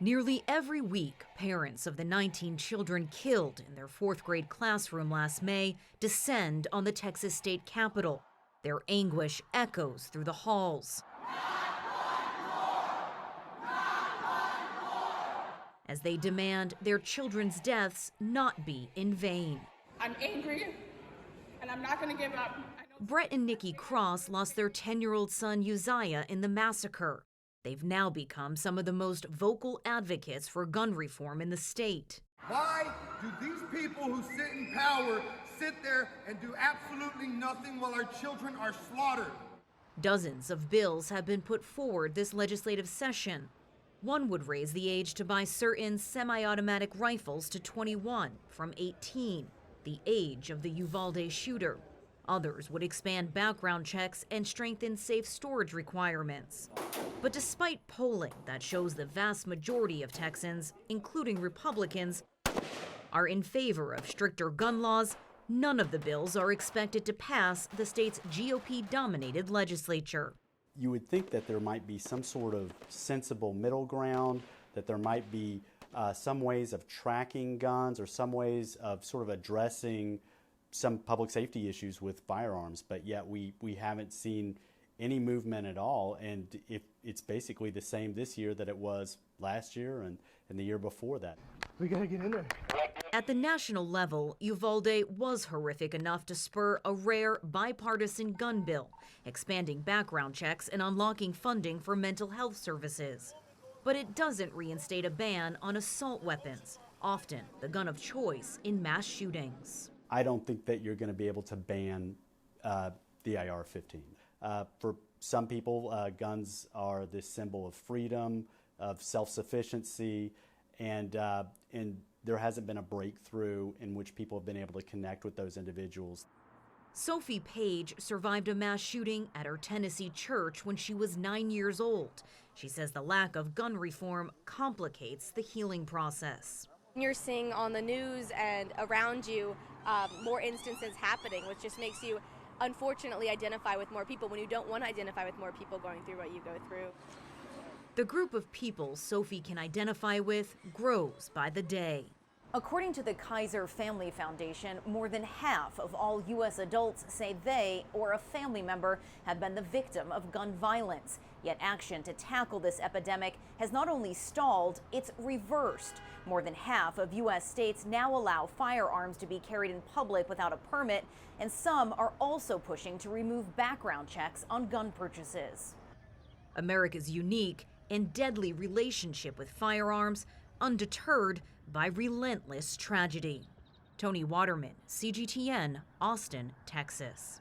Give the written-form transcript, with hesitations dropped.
Nearly every week, parents of the 19 children killed in their fourth grade classroom last May descend on the Texas state capitol. Their anguish echoes through the halls as they demand their children's deaths not be in vain. I'm angry, and I'm not going to give up. Brett and Nikki Cross lost their 10-year-old son Uzziah in the massacre. They've now become some of the most vocal advocates for gun reform in the state. Why do these people who sit in power sit there and do absolutely nothing while our children are slaughtered? Dozens of bills have been put forward this legislative session. One would raise the age to buy certain semi-automatic rifles to 21 from 18, the age of the Uvalde shooter. Others would expand background checks and strengthen safe storage requirements. But despite polling that shows the vast majority of Texans, including Republicans, are in favor of stricter gun laws, none of the bills are expected to pass the state's GOP-dominated legislature. You would think that there might be some sort of sensible middle ground, that there might be some ways of tracking guns or some ways of sort of addressing some public safety issues with firearms, but yet we haven't seen any movement at all, and it's basically the same this year that it was last year and the year before that. We gotta get in there. At the national level, Uvalde was horrific enough to spur a rare bipartisan gun bill, expanding background checks and unlocking funding for mental health services. But it doesn't reinstate a ban on assault weapons, often the gun of choice in mass shootings. I don't think that you're going to be able to ban the AR-15. For some people, guns are this symbol of freedom, of self-sufficiency, and there hasn't been a breakthrough in which people have been able to connect with those individuals. Sophie Page survived a mass shooting at her Tennessee church when she was 9 years old. She says the lack of gun reform complicates the healing process. You're seeing on the news and around you more instances happening, which just makes you unfortunately identify with more people when you don't want to identify with more people going through what you go through. The group of people Sophie can identify with grows by the day. According to the Kaiser Family Foundation, more than half of all U.S. adults say they or a family member have been the victim of gun violence. Yet action to tackle this epidemic has not only stalled, it's reversed. More than half of U.S. states now allow firearms to be carried in public without a permit, and some are also pushing to remove background checks on gun purchases. America's unique and deadly relationship with firearms, undeterred by relentless tragedy. Toni Waterman, CGTN, Austin, Texas.